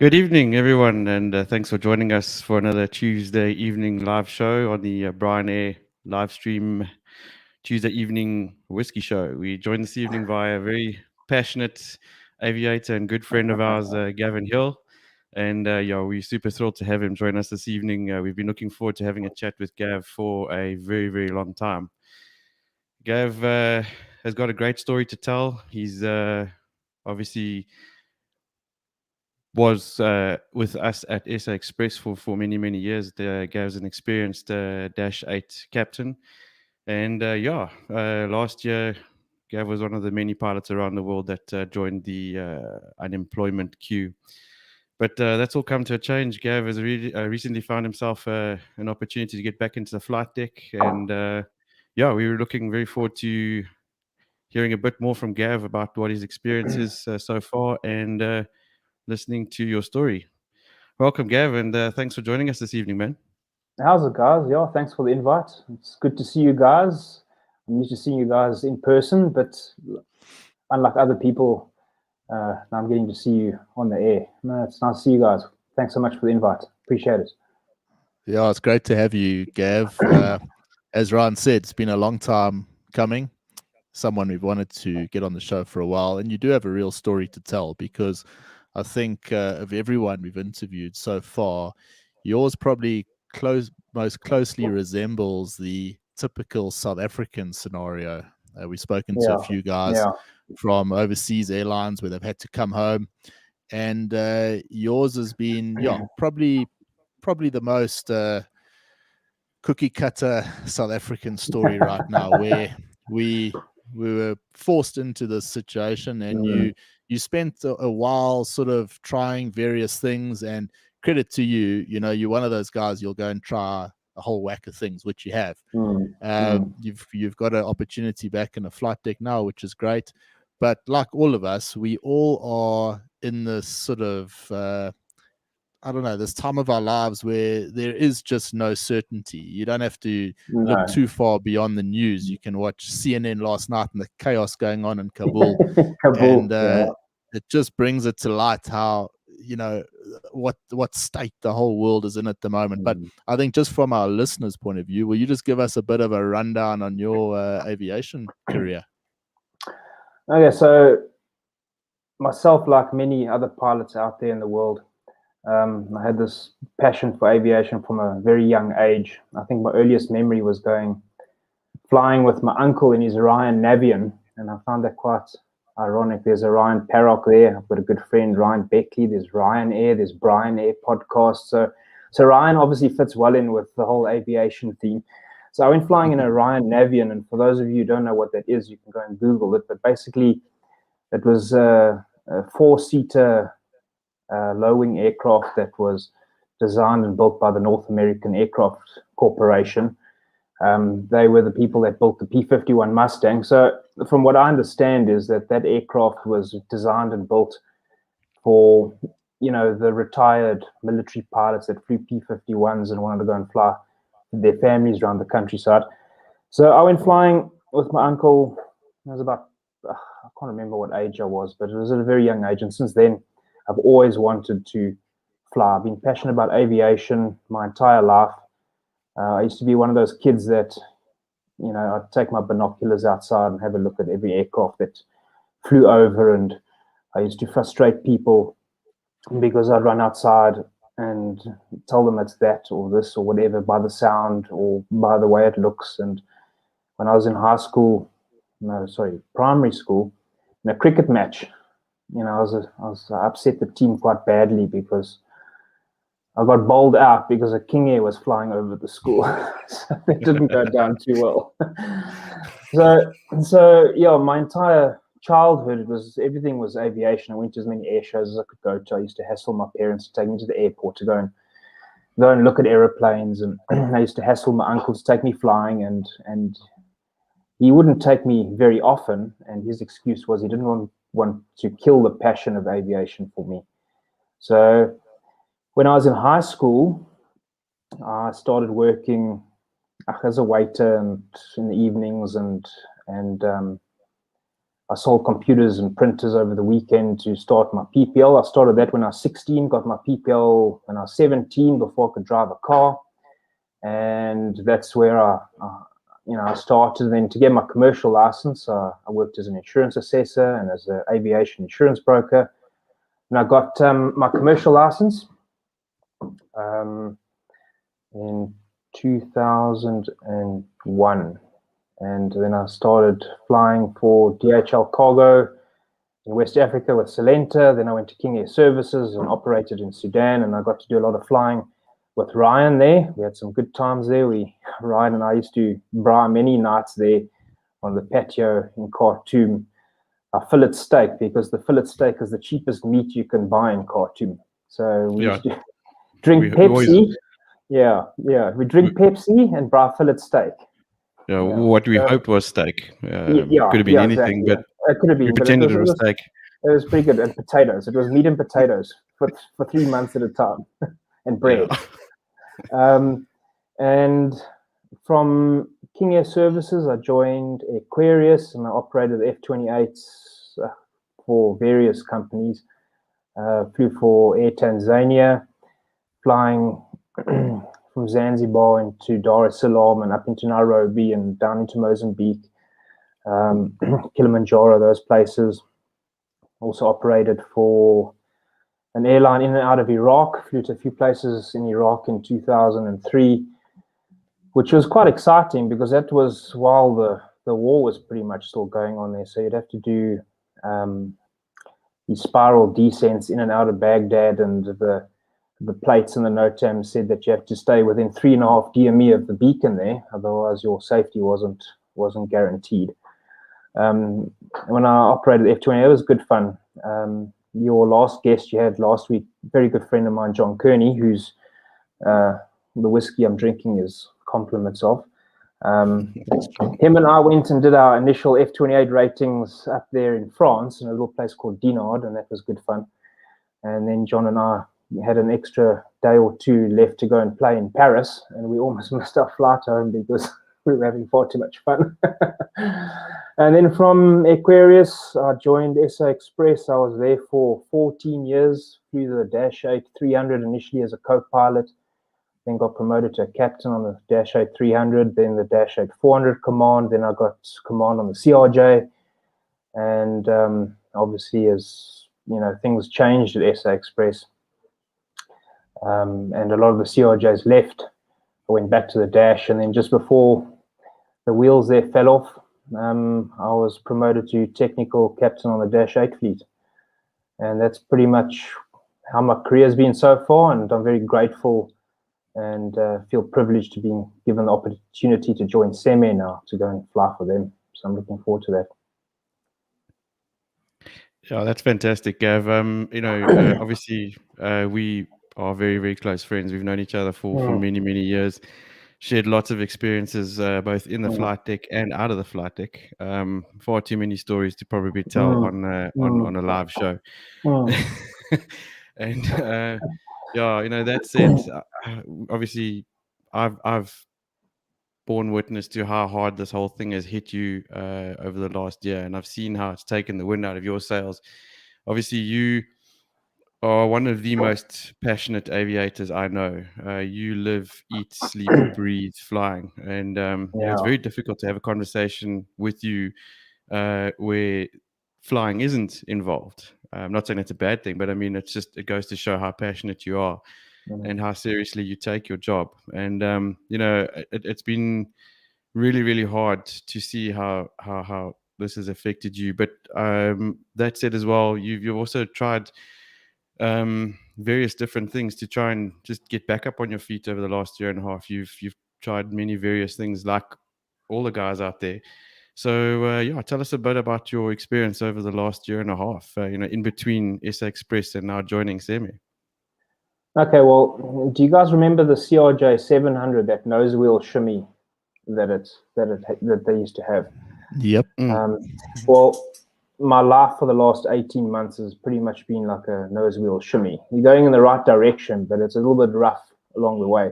Good evening, everyone, and thanks for joining us for another Tuesday evening live show on the Brian Air live stream Tuesday evening whiskey show. We joined this evening by a very passionate aviator and good friend of ours, Gavin Hill. And yeah, we're super thrilled to have him join us this evening. We've been looking forward to having a chat with Gav for a very, very long time. Gav has got a great story to tell. He's obviously was with us at SA Express for many, many years. Gav's an experienced Dash 8 captain. And last year, Gav was one of the many pilots around the world that joined the unemployment queue. But that's all come to a change. Gav has recently found himself an opportunity to get back into the flight deck. And we were looking very forward to hearing a bit more from Gav about what his experience is so far and listening to your story. Welcome, Gav, and thanks for joining us this evening, man. How's it, guys? Yeah, thanks for the invite. It's good to see you guys. I'm used to seeing you guys in person, but unlike other people, now I'm getting to see you on the air. No, it's nice to see you guys. Thanks so much for the invite. Appreciate it. Yeah, it's great to have you, Gav. As Ryan said, it's been a long time coming. Someone we've wanted to get on the show for a while, and you do have a real story to tell because I think of everyone we've interviewed so far, yours probably most closely resembles the typical South African scenario. We've spoken to a few guys from overseas airlines where they've had to come home, and yours has been probably the most cookie cutter South African story right now, where we were forced into this situation, and you spent a while sort of trying various things, and credit to you, you're one of those guys, you'll go and try a whole whack of things, which you have. You've got an opportunity back in a flight deck now, which is great. But like all of us, we all are in this sort of this time of our lives where there is just no certainty. You don't have to look too far beyond the news. You can watch CNN last night and the chaos going on in Kabul. And it just brings it to light how, what state the whole world is in at the moment. But I think just from our listeners' point of view, will you just give us a bit of a rundown on your aviation career? Okay, so myself, like many other pilots out there in the world, I had this passion for aviation from a very young age. I think my earliest memory was flying with my uncle in his Ryan Navian, and I found that quite ironic. There's a Ryan Parrock there. I've got a good friend, Ryan Beckley. There's Ryan Air. There's Brian Air podcast. So Ryan obviously fits well in with the whole aviation theme. So I went flying in a Ryan Navian, and for those of you who don't know what that is, you can go and Google it. But basically, it was a four-seater low-wing aircraft that was designed and built by the North American Aircraft Corporation. They were the people that built the P-51 Mustang. So from what I understand is that aircraft was designed and built for, the retired military pilots that flew P-51s and wanted to go and fly with their families around the countryside. So I went flying with my uncle. I was about, I can't remember what age I was, but it was at a very young age. And since then, I've always wanted to fly. I've been passionate about aviation my entire life. I used to be one of those kids that, I'd take my binoculars outside and have a look at every aircraft that flew over. And I used to frustrate people because I'd run outside and tell them it's that or this or whatever by the sound or by the way it looks. And when I was in primary school, in a cricket match, I upset the team quite badly because I got bowled out because a King Air was flying over the school. So it didn't go down too well. So my entire childhood everything was aviation. I went to as many air shows as I could go to. I used to hassle my parents to take me to the airport to go and look at aeroplanes, and I used to hassle my uncle to take me flying, and he wouldn't take me very often, and his excuse was he didn't want to kill the passion of aviation for me. So when I was in high school, I started working as a waiter and in the evenings, and I sold computers and printers over the weekend to start my PPL. I started that when I was 16, got my PPL when I was 17 before I could drive a car. And that's where I started. Then to get my commercial license, I worked as an insurance assessor and as an aviation insurance broker. And I got my commercial license in 2001. And then I started flying for DHL Cargo in West Africa with Salenta. Then I went to King Air Services and operated in Sudan. And I got to do a lot of flying with Ryan there. We had some good times there. Ryan and I used to braai many nights there on the patio in Khartoum. A fillet steak, because the fillet steak is the cheapest meat you can buy in Khartoum. So we used to drink Pepsi. We drink Pepsi and braai fillet steak. What we hoped was steak. Could have been anything, exactly, but it could have been. We pretended it was steak. It was pretty good. And potatoes. It was meat and potatoes for 3 months at a time, and bread. And from King Air Services, I joined Aquarius, and I operated the F-28s for various companies. Flew for Air Tanzania, flying from Zanzibar into Dar es Salaam and up into Nairobi and down into Mozambique, Kilimanjaro, those places. Also operated for an airline in and out of Iraq, flew to a few places in Iraq in 2003, which was quite exciting because that was while the war was pretty much still going on there. So you'd have to do these spiral descents in and out of Baghdad, and the plates and the NOTAM said that you have to stay within 3.5 DME of the beacon there, otherwise your safety wasn't guaranteed. When I operated F-28, it was good fun. Your last guest you had last week, very good friend of mine, John Kearney, who's the whiskey I'm drinking is compliments of. Him and I went and did our initial F-28 ratings up there in France in a little place called Dinard, and that was good fun. And then John and I had an extra day or two left to go and play in Paris, and we almost missed our flight home because we were having far too much fun. And then from Aquarius, I joined SA Express. I was there for 14 years, flew the Dash 8-300 initially as a co-pilot, then got promoted to a captain on the Dash 8-300, then the Dash 8-400 command, then I got command on the CRJ. And obviously, as you know, things changed at SA Express. And a lot of the CRJs left. I went back to the Dash, and then just before the wheels there fell off, I was promoted to technical captain on the Dash 8 fleet. And that's pretty much how my career has been so far, and I'm very grateful and feel privileged to be given the opportunity to join SEME now to go and fly for them. So I'm looking forward to that. Yeah, that's fantastic, Gav. Obviously, we are very, very close friends. We've known each other for many, many years. Shared lots of experiences, both in the flight deck and out of the flight deck. Far too many stories to probably tell on a live show. And that said, obviously, I've borne witness to how hard this whole thing has hit you over the last year, and I've seen how it's taken the wind out of your sails. Obviously, you are one of the most passionate aviators I know. You live, eat, sleep, breathe flying, and it's very difficult to have a conversation with you where flying isn't involved. I'm not saying it's a bad thing, but I mean, it goes to show how passionate you are and how seriously you take your job. And it's been really, really hard to see how this has affected you. But that said, as well, you've also tried various different things to try and just get back up on your feet over the last year and a half. You've tried many various things, like all the guys out there. So tell us a bit about your experience over the last year and a half, in between SA Express and now joining SEME. Okay, well, do you guys remember the CRJ 700, that nose wheel shimmy that they used to have? Yep. Well, my life for the last 18 months has pretty much been like a nose wheel shimmy. You're going in the right direction, but it's a little bit rough along the way.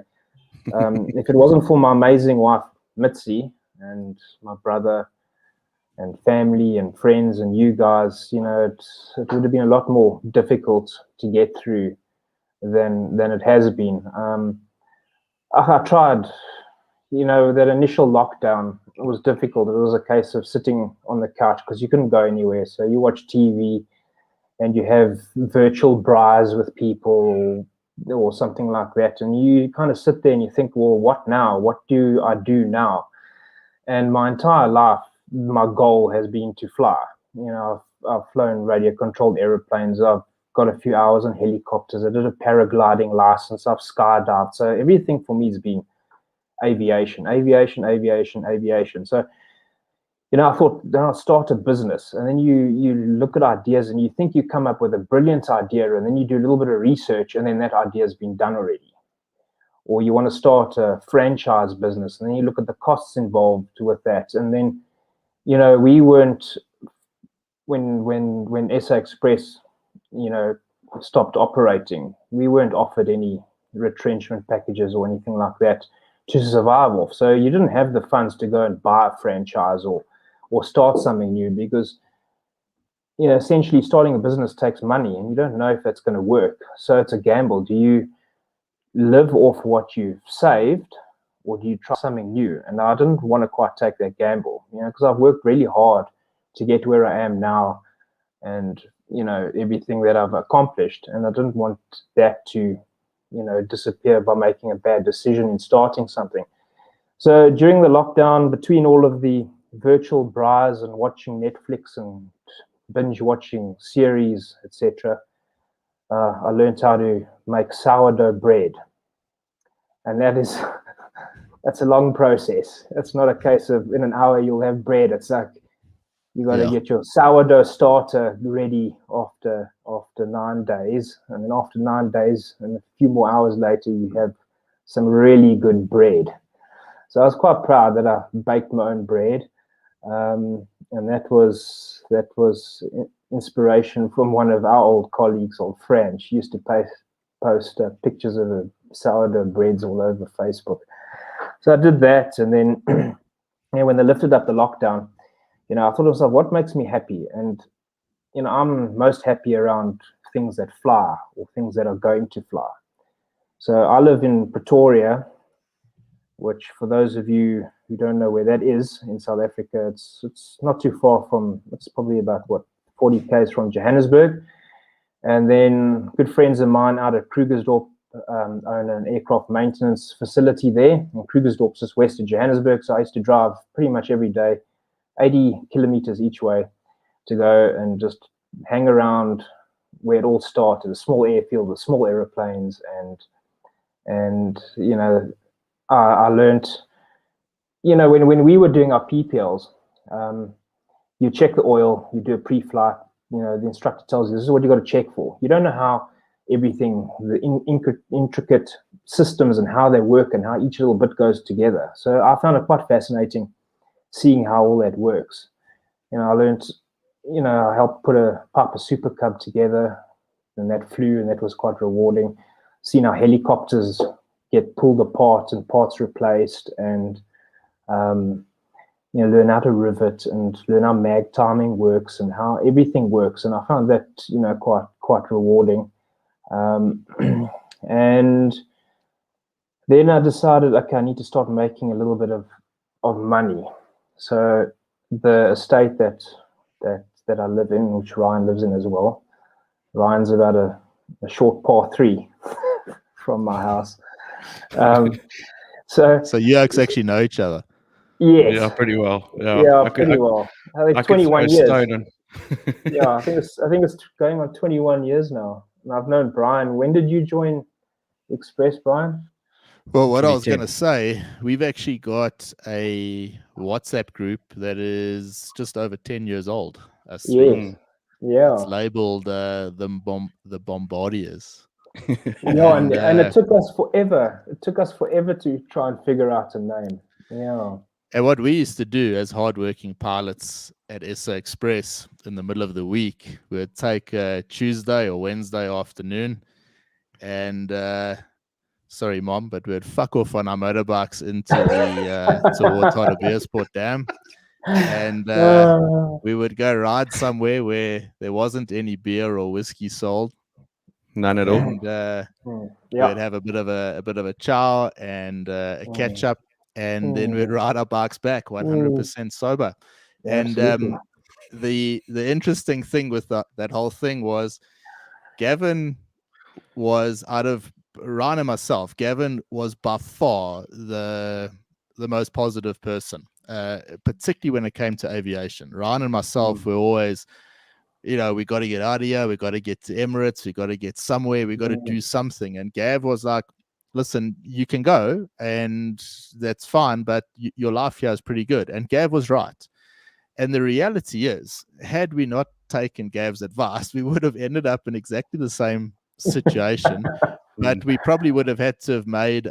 If it wasn't for my amazing wife, Mitzi, and my brother, and family and friends and you guys, you know, it would have been a lot more difficult to get through than it has been. I tried, you know, that initial lockdown was difficult. It was a case of sitting on the couch because you couldn't go anywhere. So you watch TV and you have virtual braais with people or something like that. And you kind of sit there and you think, well, what now? What do I do now? And my entire life, my goal has been to fly. You know, I've flown radio-controlled aeroplanes. I've got a few hours on helicopters. I did a paragliding license. I've skydived. So everything for me has been aviation. So, you know, I thought, then I'll start a business. And then you look at ideas and you think you come up with a brilliant idea, and then you do a little bit of research, and then that idea has been done already. Or you want to start a franchise business, and then you look at the costs involved with that. And then, you know, we weren't, when SA Express, you know, stopped operating, we weren't offered any retrenchment packages or anything like that to survive off. So you didn't have the funds to go and buy a franchise or start something new, because, you know, essentially starting a business takes money and you don't know if that's going to work. So it's a gamble. Do you live off what you've saved, or do you try something new? And I didn't want to quite take that gamble, you know, because I've worked really hard to get where I am now, and, you know, everything that I've accomplished. And I didn't want that to, you know, disappear by making a bad decision in starting something. So during the lockdown, between all of the virtual braais and watching Netflix and binge watching series, etc., I learned how to make sourdough bread. And that is, that's a long process. It's not a case of in an hour you'll have bread. It's like you got to get your sourdough starter ready after 9 days. And then after 9 days and a few more hours later, you have some really good bread. So I was quite proud that I baked my own bread. And that was inspiration from one of our old colleagues, old Fran. She used to post pictures of her sourdough breads all over Facebook. So I did that, and then you know, when they lifted up the lockdown, you know, I thought to myself, what makes me happy? And, you know, I'm most happy around things that fly or things that are going to fly. So I live in Pretoria, which, for those of you who don't know where that is in South Africa, it's not too far from, it's probably about, 40 k's from Johannesburg. And then good friends of mine out at Krugersdorp own an aircraft maintenance facility there. And Krugersdorp's just west of Johannesburg, so I used to drive pretty much every day, 80 kilometers each way, to go and just hang around where it all started, a small airfield with small aeroplanes. And you know, I learned, you know, when we were doing our PPLs, you check the oil, you do a pre-flight, you know, the instructor tells you this is what you got to check for. You don't know how everything, the intricate systems and how they work and how each little bit goes together. So I found it quite fascinating seeing how all that works. You know, I learned, you know, I helped put a Piper Super Cub together, and that flew, and that was quite rewarding. Seeing how helicopters get pulled apart and parts replaced, and you know, learn how to rivet and learn how mag timing works and how everything works. And I found that, you know, quite rewarding. And then I decided, okay, I need to start making a little bit of money. So the estate that I live in, which Ryan lives in as well, Ryan's about a short par 3 from my house. So you actually know each other. Yes. Yeah, pretty well. Yeah, pretty well. I think 21 years. Yeah, I think it's going on 21 years now. And I've known Brian. When did you join Express, Brian? Well, what I was going to say, we've actually got a WhatsApp group that is just over 10 years old. Yes. Yeah. It's labeled the Bombardiers. Yeah, and it took us forever. It took us forever to try and figure out a name. Yeah. And what we used to do as hardworking pilots at SA Express in the middle of the week, we'd take Tuesday or Wednesday afternoon and sorry, Mom, but we'd fuck off on our motorbikes into the towards Hardebeersport Dam. and we would go ride somewhere where there wasn't any beer or whiskey sold. None at all. And we'd have a bit of a chow and a catch up, and then we'd ride our bikes back 100% sober. And the interesting thing with that whole thing was Gavin was, out of Ryan and myself, Gavin was by far the most positive person, particularly when it came to aviation. Ryan and myself were always, we got to get out of here. We got to get to Emirates. We got to get somewhere. We got to do something. And Gav was like, listen, you can go and that's fine, but your life here is pretty good. And Gav was right. And the reality is, had we not taken Gav's advice, we would have ended up in exactly the same situation, but we probably would have had to have made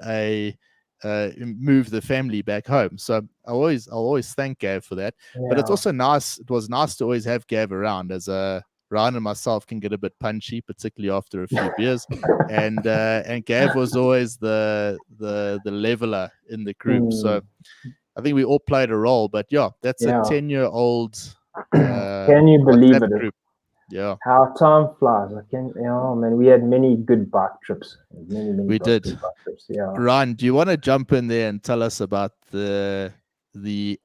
move the family back home. So I'll always thank Gav for that. But it's also nice. It was nice to always have Gav around, as Ryan and myself can get a bit punchy, particularly after a few beers. And Gav was always the leveler in the group. So I think we all played a role. But that's a 10-year-old. Can you believe it? Group. Yeah, how time flies. Man, we had many good bike trips. We did. Good bike trips. Yeah. Ryan, do you want to jump in there and tell us about the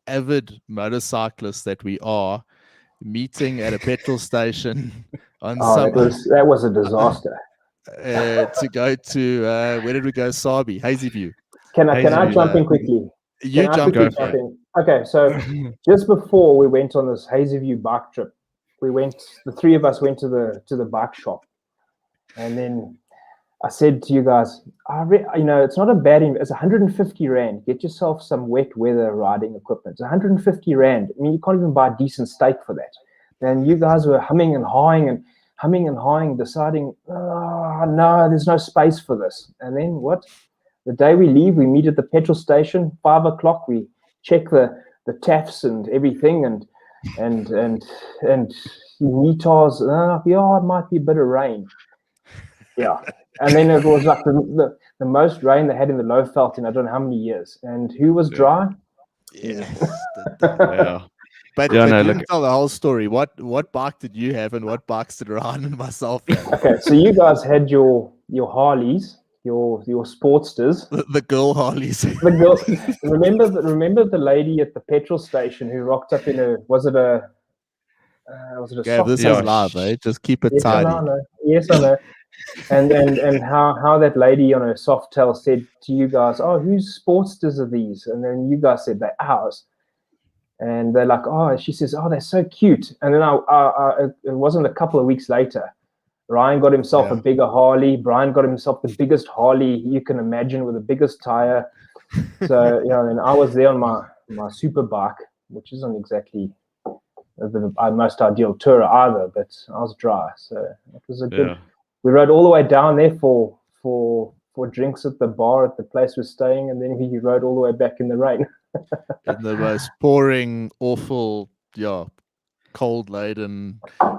avid motorcyclists that we are, meeting at a petrol station on that was a disaster. To go to where did we go? Sabi, Hazy View. Can I jump in quickly? You jump in. Okay, so just before we went on this Hazy View bike trip, the three of us went to the bike shop, and then I said to you guys, it's not a bad investment. It's 150 Rand. Get yourself some wet weather riding equipment. It's 150 Rand. I mean, you can't even buy a decent steak for that. And you guys were humming and hawing, deciding, no, there's no space for this. And then what? The day we leave, we meet at the petrol station, 5 o'clock. We check the TAFs and everything, and meters. It might be a bit of rain. Yeah. And then it was like the most rain they had in the Lowveld in I don't know how many years. And who was dry? Yes. But you didn't tell the whole story. What bike did you have, and what bikes did Ryan and myself have? Okay, so you guys had your Harleys, your Sportsters, the girl Harleys. The girls. Remember the lady at the petrol station who rocked up in was it a this is live, eh? Just keep it tidy. Yes, I know. And how that lady on her soft tail said to you guys, "Oh, whose Sportsters are these?" And then you guys said they're ours. And they're like, "Oh," she says, "Oh, they're so cute." And then it wasn't a couple of weeks later, Ryan got himself a bigger Harley. Brian got himself the biggest Harley you can imagine, with the biggest tire. So and I was there on my super bike, which isn't exactly the most ideal tourer either, but I was dry. So it was a good. We rode all the way down there for drinks at the bar at the place we're staying, and then we rode all the way back in the rain. In the most pouring, awful, cold laden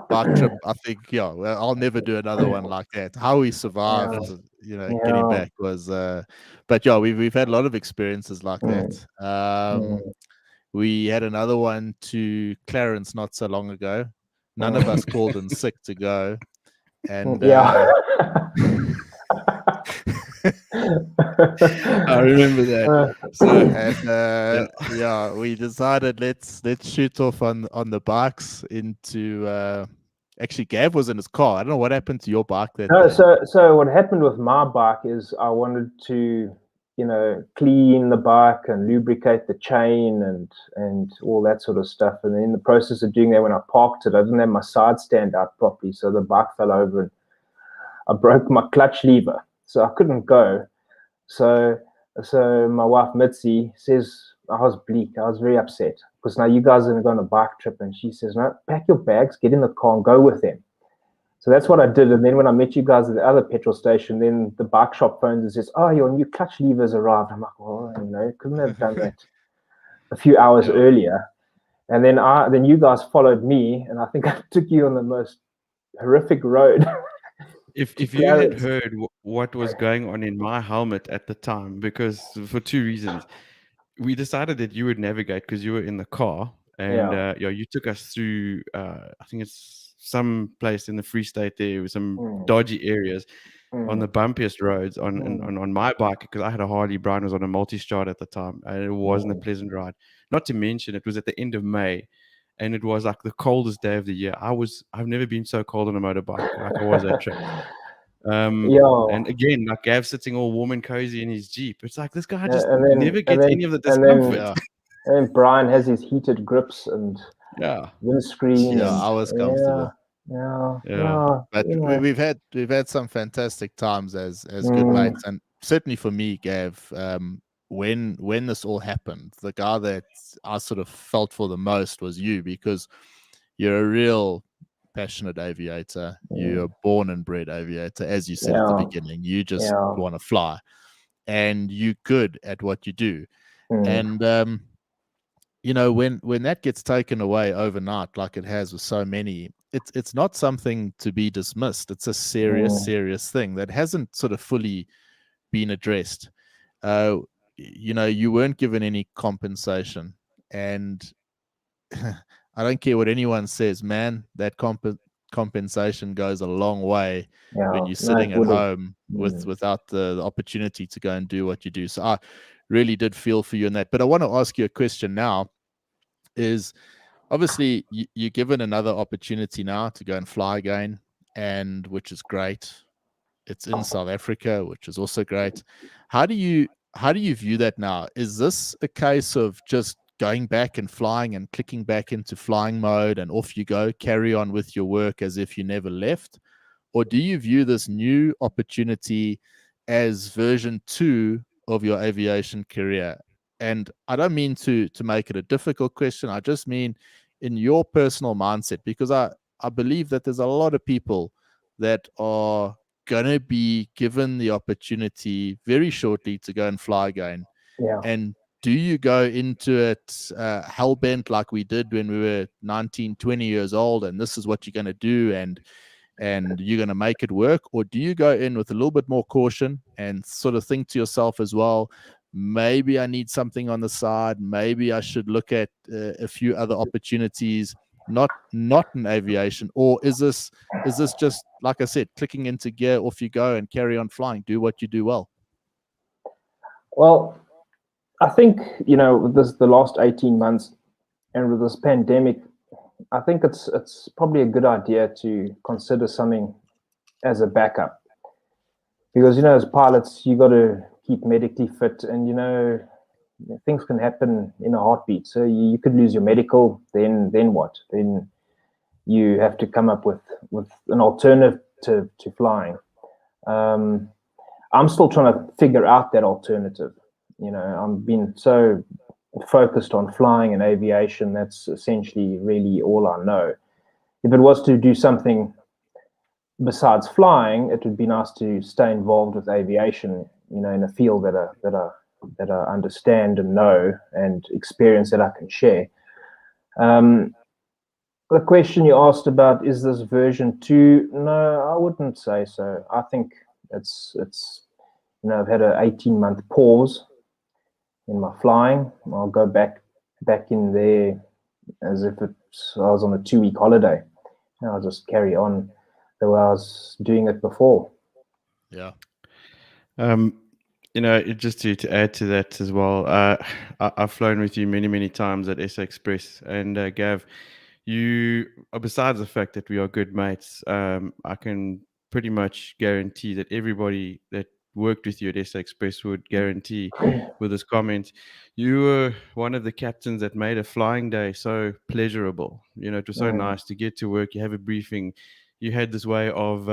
bike trip. I think, I'll never do another one like that. How we survived, getting back was, but we've had a lot of experiences like that. We had another one to Clarence not so long ago. None of us called in sick to go, and I remember that. So we decided let's shoot off on the bikes into. Actually, Gav was in his car. I don't know what happened to your bike that day. So what happened with my bike is I wanted to, clean the bike and lubricate the chain and all that sort of stuff. And in the process of doing that, when I parked it, I didn't have my side stand out properly, so the bike fell over and I broke my clutch lever. So I couldn't go. So my wife Mitzi says, I was bleak. I was very upset because now you guys are going to go on a bike trip. And she says, no, pack your bags, get in the car and go with them. So that's what I did. And then when I met you guys at the other petrol station, then the bike shop phones and says, oh, your new clutch lever's arrived. I'm like, well, couldn't have done that a few hours earlier. And then you guys followed me, and I think I took you on the most horrific road. If you had heard what was going on in my helmet at the time, because for two reasons. We decided that you would navigate because you were in the car, And you took us through. I think it's some place in the Free State there with some dodgy areas on the bumpiest roads on my bike, because I had a Harley. Brian was on a multi-strada at the time, and it wasn't a pleasant ride. Not to mention, it was at the end of May, and it was like the coldest day of the year. I've never been so cold on a motorbike like I was that trip. And again, like Gav sitting all warm and cozy in his Jeep. It's like this guy just never gets any of the discomfort. And then Brian has his heated grips and windscreen. Yeah, I was comfortable. But we've had some fantastic times as good mates, and certainly for me, Gav, when this all happened, the guy that I sort of felt for the most was you, because you're a real passionate aviator. You're a born and bred aviator, as you said at the beginning. You just want to fly, and you're good at what you do. And when that gets taken away overnight, like it has with so many, it's not something to be dismissed. It's a serious thing that hasn't sort of fully been addressed. You weren't given any compensation, and I don't care what anyone says, man, that compensation goes a long way when you're sitting at home without the opportunity to go and do what you do. So I really did feel for you in that. But I want to ask you a question now. Is obviously you're given another opportunity now to go and fly again, and which is great. It's in South Africa, which is also great. How do you view that now? Is this a case of just going back and flying and clicking back into flying mode and off you go, carry on with your work as if you never left? Or do you view this new opportunity as version 2 of your aviation career? And I don't mean to make it a difficult question. I just mean in your personal mindset, because I believe that there's a lot of people that are going to be given the opportunity very shortly to go and fly again. And do you go into it hell-bent like we did when we were 19, 20 years old, and this is what you're going to do, and you're going to make it work? Or do you go in with a little bit more caution and sort of think to yourself as well, maybe I need something on the side, maybe I should look at a few other opportunities, not in aviation? Or is this just, like I said, clicking into gear, off you go and carry on flying, do what you do well? Well, I think, with the last 18 months and with this pandemic, I think it's probably a good idea to consider something as a backup, because as pilots you got to keep medically fit, and things can happen in a heartbeat. So you could lose your medical, then what? Then you have to come up with an alternative to flying. I'm still trying to figure out that alternative. I've been so focused on flying and aviation. That's essentially really all I know. If it was to do something besides flying, it would be nice to stay involved with aviation, in a field that I understand and know, and experience that I can share. The question you asked about, is this version 2? No, I wouldn't say so. I think it's I've had an 18-month pause in my flying. I'll go back in there as if I was on a 2-week holiday. I'll just carry on the way I was doing it before. Yeah. Just to add to that as well, I've flown with you many times at SA Express, and Gav, you, besides the fact that we are good mates, I can pretty much guarantee that everybody that worked with you at SA Express would guarantee with this comment, you were one of the captains that made a flying day so pleasurable. It was so nice to get to work. You have a briefing. You had this way of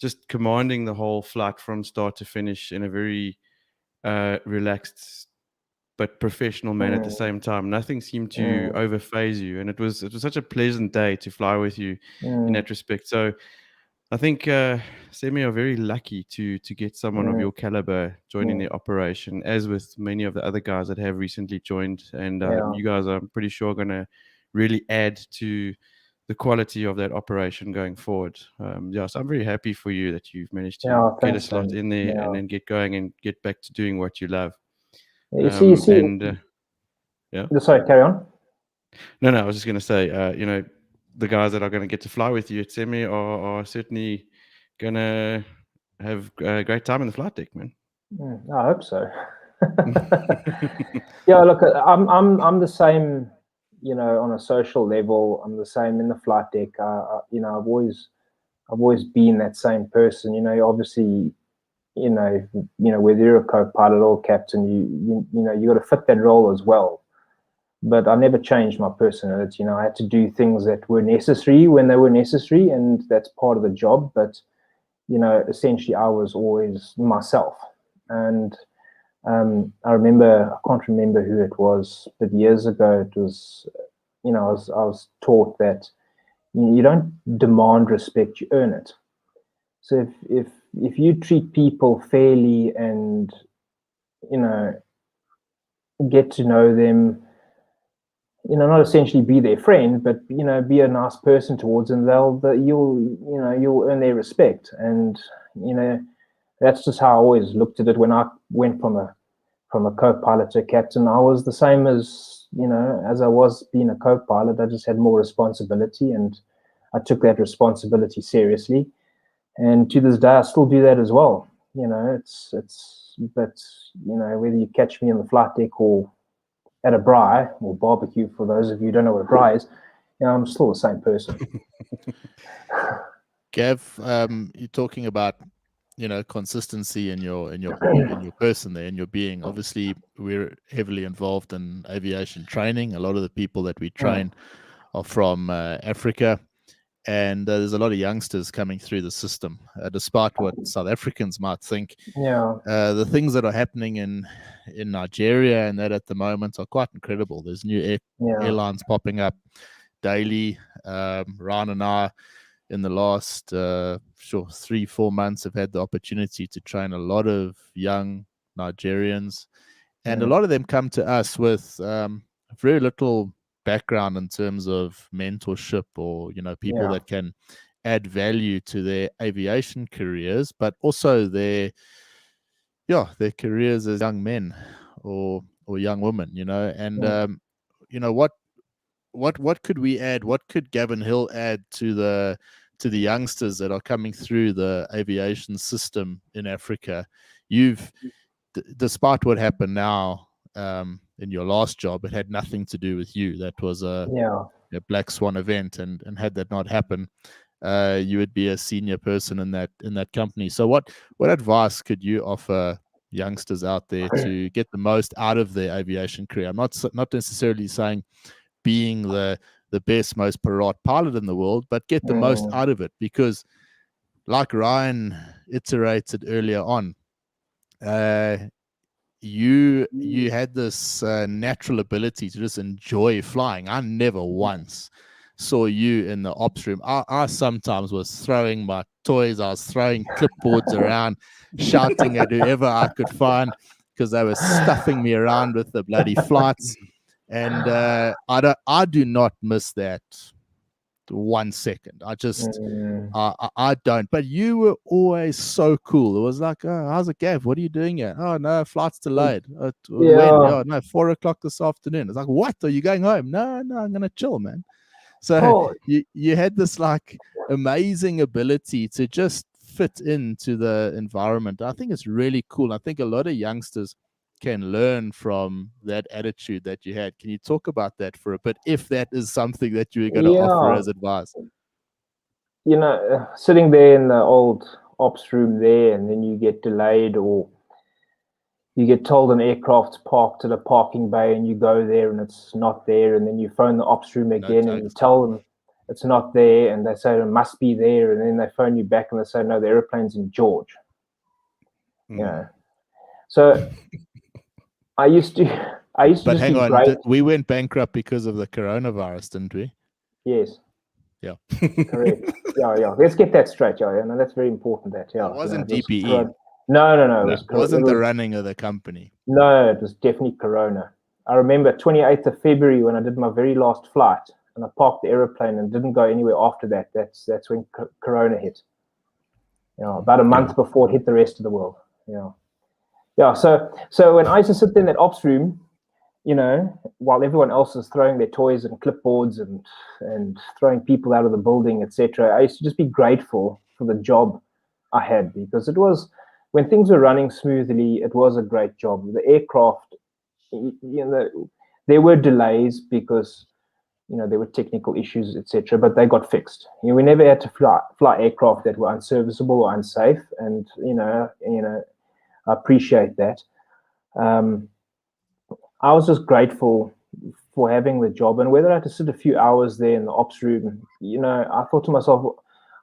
just commanding the whole flight from start to finish in a very relaxed but professional manner at the same time. Nothing seemed to overphase you, and it was such a pleasant day to fly with you in that respect. So I think Semi are very lucky to get someone of your caliber joining the operation, as with many of the other guys that have recently joined. And you guys are, I'm pretty sure, going to really add to the quality of that operation going forward. So I'm very happy for you that you've managed to get a slot in there and then get going and get back to doing what you love. You see. Yeah. Sorry, carry on. No, I was just going to say, the guys that are going to get to fly with you at Semi are certainly going to have a great time in the flight deck, man. I hope so. Yeah, look, I'm the same, on a social level. I'm the same in the flight deck. I've always been that same person. Obviously, whether you're a co-pilot or captain, you got to fit that role as well. But I never changed my personality. I had to do things that were necessary when they were necessary, and that's part of the job. But essentially, I was always myself. And I can't remember who it was, but years ago, it was, I was taught that you don't demand respect, you earn it. So if you treat people fairly and, get to know them, not essentially be their friend, but, be a nice person towards them, you'll earn their respect. And, that's just how I always looked at it. When I went from a co-pilot to a captain, I was the same as I was being a co-pilot. I just had more responsibility, and I took that responsibility seriously. And to this day, I still do that as well. But whether you catch me on the flight deck or at a braai or barbecue, for those of you who don't know what a braai is, I'm still the same person. Gav, you're talking about consistency in your person there, in your being. Obviously, we're heavily involved in aviation training. A lot of the people that we train are from Africa, and there's a lot of youngsters coming through the system. Despite what South Africans might think, the things that are happening in Nigeria and that at the moment are quite incredible. There's new airlines popping up daily. Ryan and I, in the last 3-4 months, have had the opportunity to train a lot of young Nigerians, and a lot of them come to us with very little background in terms of mentorship or people that can add value to their aviation careers, but also their careers as young men or young women. And what could we add? What could Gavin Hill add to the youngsters that are coming through the aviation system in Africa? You've, despite what happened now in your last job, it had nothing to do with you. That was a black swan event, and had that not happened, you would be a senior person in that company. So what advice could you offer youngsters out there to get the most out of their aviation career? I'm not necessarily saying being the best, most parade pilot in the world, but get the most out of it, because like Ryan iterated earlier on, you had this natural ability to just enjoy flying. I never once saw you in the ops room. I sometimes was throwing my toys, I was throwing clipboards around, shouting at whoever I could find, because they were stuffing me around with the bloody flights. And I do not miss that 1 second. I just I don't. But you were always so cool. It was like, oh, how's it, Gav? What are you doing here? Oh no, flight's delayed. When? Oh no, 4 o'clock this afternoon. It's like, what? Are you going home? No, I'm gonna chill, man. So you had this like amazing ability to just fit into the environment. I think it's really cool. I think a lot of youngsters can learn from that attitude that you had. Can you talk about that for a bit, if that is something that you were going to offer as advice? Sitting there in the old ops room there, and then you get delayed, or you get told an aircraft's parked at a parking bay, and you go there and it's not there, and then you phone the ops room again and you tell them it's not there, and they say it must be there, and then they phone you back and they say, no, the airplane's in George. So I used to But hang on, great. We went bankrupt because of the coronavirus, didn't we? Yes. Yeah. Correct. Yeah. Let's get that straight. No, that's very important. That It wasn't DPE. No. It wasn't the running of the company. No, it was definitely Corona. I remember 28th of February when I did my very last flight, and I parked the aeroplane and didn't go anywhere after that. That's when Corona hit. About a month before it hit the rest of the world. So when I used to sit there in that ops room, while everyone else is throwing their toys and clipboards and throwing people out of the building, etc., I used to just be grateful for the job I had, because it was, when things were running smoothly, it was a great job. The aircraft, there were delays because there were technical issues, etc., but they got fixed. We never had to fly aircraft that were unserviceable or unsafe, and I appreciate that. I was just grateful for having the job, and whether I had to sit a few hours there in the ops room, I thought to myself,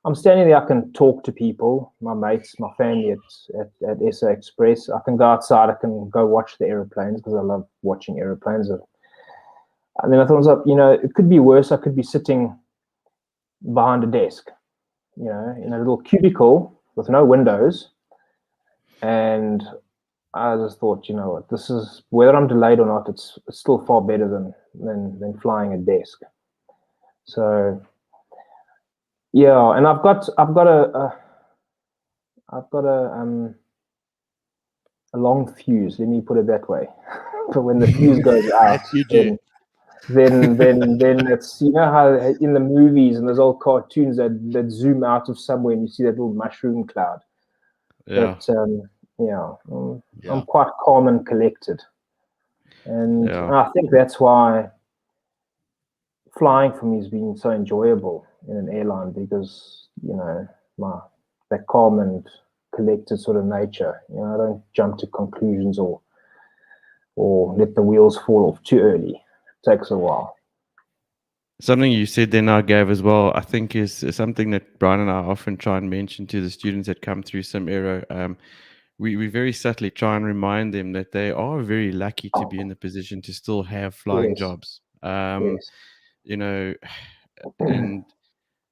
I'm standing there, I can talk to people, my mates, my family at SA Express. I can go outside, I can go watch the aeroplanes because I love watching aeroplanes. And then I thought, it could be worse. I could be sitting behind a desk, in a little cubicle with no windows. And I just thought, what, this is, whether I'm delayed or not, it's still far better than flying a desk. So yeah, and I've got a long fuse. Let me put it that way. But when the fuse goes out, then it's, how in the movies and those old cartoons that zoom out of somewhere and you see that little mushroom cloud. Yeah. But I'm quite calm and collected, and I think that's why flying for me has been so enjoyable in an airline, because that calm and collected sort of nature. I don't jump to conclusions or let the wheels fall off too early. It takes a while. Something you said there now, Gav, as well, I think is something that Brian and I often try and mention to the students that come through some aero. We very subtly try and remind them that they are very lucky to be in the position to still have flying jobs. Yes. And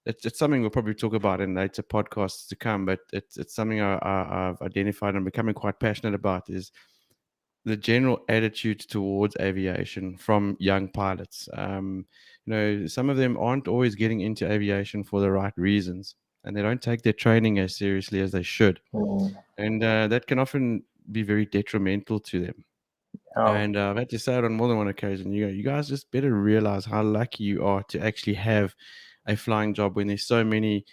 it's something we'll probably talk about in later podcasts to come, but it's something I've identified and becoming quite passionate about, is the general attitude towards aviation from young pilots. Some of them aren't always getting into aviation for the right reasons, and they don't take their training as seriously as they should. And that can often be very detrimental to them. And I've had to say it on more than one occasion. You guys just better realize how lucky you are to actually have a flying job, when there's so many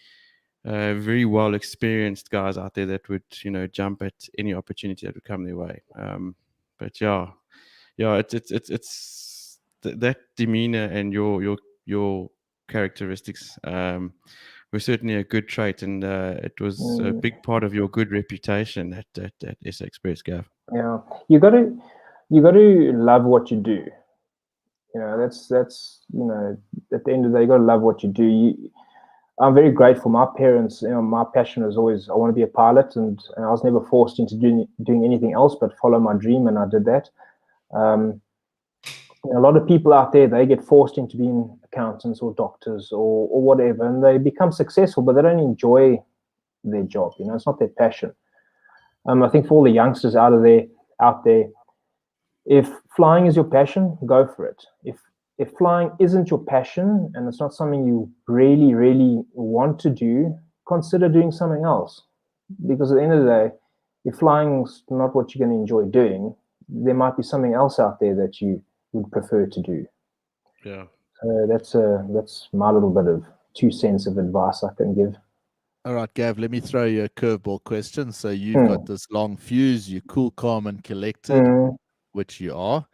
very well experienced guys out there that would jump at any opportunity that would come their way. But it's that demeanor and your characteristics were certainly a good trait, and it was a big part of your good reputation at SA Express, Gav. Yeah, you got to love what you do. That's at the end of the day, you got to love what you do. I'm very grateful. My parents, my passion is always, I want to be a pilot, and I was never forced into doing anything else but follow my dream, and I did that. A lot of people out there, they get forced into being accountants or doctors or whatever, and they become successful, but they don't enjoy their job. It's not their passion. I think for all the youngsters out there, if flying is your passion, go for it. If flying isn't your passion and it's not something you really, really want to do, consider doing something else. Because at the end of the day, if flying's not what you're going to enjoy doing, there might be something else out there that you would prefer to do. Yeah. So that's my little bit of 2 cents of advice I can give. All right, Gav, let me throw you a curveball question. So you've got this long fuse, you're cool, calm, and collected, which you are.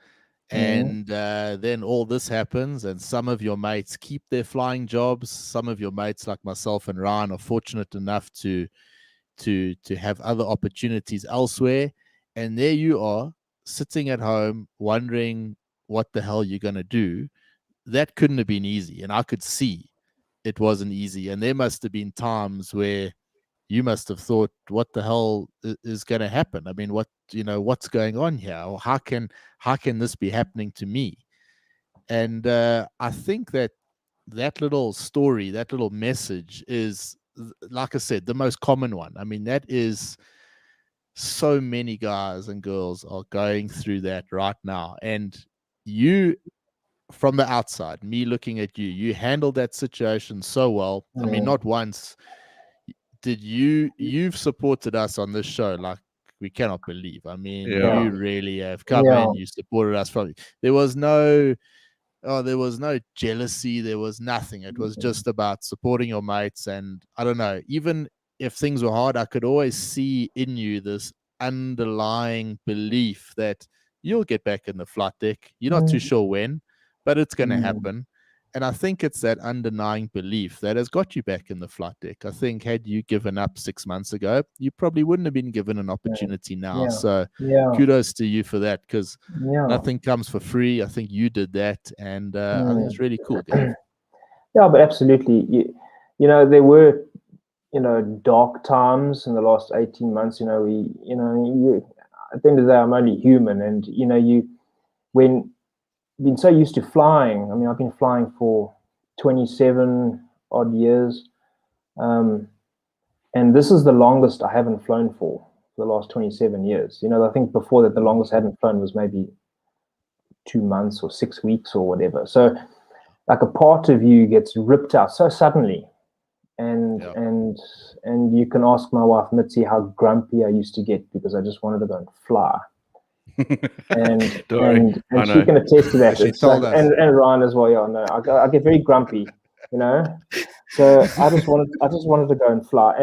And then all this happens, and some of your mates keep their flying jobs. Some of your mates, like myself and Ryan, are fortunate enough to have other opportunities elsewhere. And there you are, sitting at home, wondering what the hell you're going to do. That couldn't have been easy. And I could see it wasn't easy. And there must have been times where you must have thought, what the hell is going to happen? I mean, what's going on here? Or how can this be happening to me? And I think that little story, that little message is, like I said, the most common one. I mean, that is, so many guys and girls are going through that right now. And you, from the outside, me looking at you, you handled that situation so well. I mean, not once did you've supported us on this show, like we cannot believe. I mean, Yeah. you really have come Yeah. in, you supported us from. There was no jealousy, there was nothing. It was just about supporting your mates. And I don't know, even if things were hard, I could always see in you this underlying belief that you'll get back in the flight deck. You're not too sure when, but it's going to happen. And I think it's that underlying belief that has got you back in the flight deck. I think had you given up 6 months ago, you probably wouldn't have been given an opportunity now. So kudos to you for that, because nothing comes for free. I think you did that, and I think it's really cool, Gav. Yeah, but absolutely. You know, there were, dark times in the last 18 months. At the end of the day, I'm only human. And, when you've been so used to flying, I mean, I've been flying for 27 odd years. And this is the longest I haven't flown for the last 27 years. I think before that, the longest I hadn't flown was maybe 2 months or 6 weeks or whatever. So like a part of you gets ripped out so suddenly. And you can ask my wife Mitzi how grumpy I used to get because I just wanted to go and fly. and she can attest to that. She told us. And Ryan as well. Yeah, no, I get very grumpy, So I just wanted to go and fly.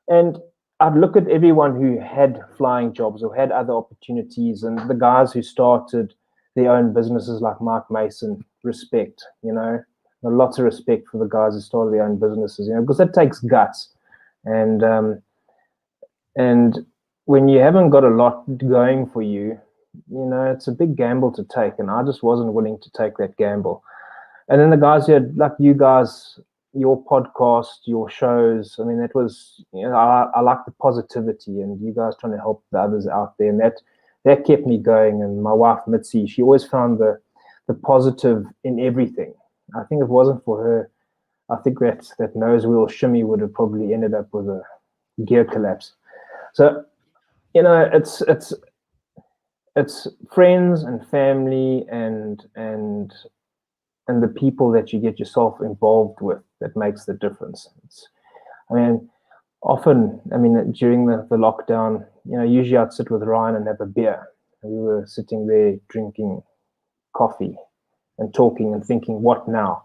And I'd look at everyone who had flying jobs or had other opportunities, and the guys who started their own businesses like Mike Mason. Respect, lots of respect for the guys who started their own businesses, because that takes guts. And when you haven't got a lot going for you, it's a big gamble to take. And I just wasn't willing to take that gamble. And then the guys who had, like you guys, your podcast, your shows, I mean, that was, I like the positivity and you guys trying to help the others out there. And that kept me going. And my wife, Mitzi, she always found the positive in everything. I think if it wasn't for her, I think that nose wheel shimmy would have probably ended up with a gear collapse. So, it's friends and family and the people that you get yourself involved with that makes the difference. Often, during the lockdown, usually I'd sit with Ryan and have a beer. We were sitting there drinking coffee and talking and thinking, what now?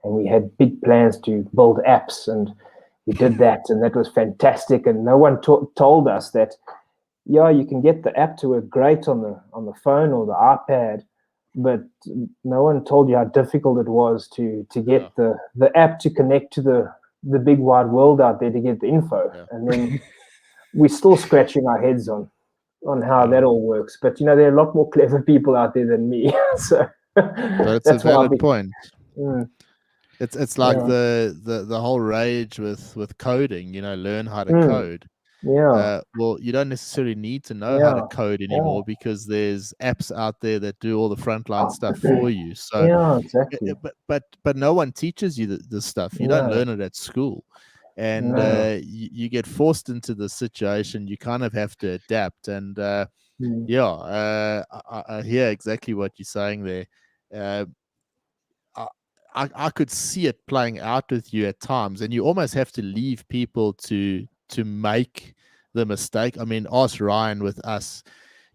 And we had big plans to build apps, and we did that, and that was fantastic. And no one told us that, you can get the app to work great on the phone or the iPad, but no one told you how difficult it was to get the app to connect to the big wide world out there to get the info. And then we're still scratching our heads on how that all works. But there are a lot more clever people out there than me. So that's a valid point. It's like the whole rage with coding, learn how to code. Well, you don't necessarily need to know how to code anymore because there's apps out there that do all the frontline stuff for you. So exactly. But no one teaches you this stuff. You don't learn it at school. And you get forced into the situation. You kind of have to adapt. And I hear exactly what you're saying there. I could see it playing out with you at times, and you almost have to leave people to make the mistake. Ask Ryan with us,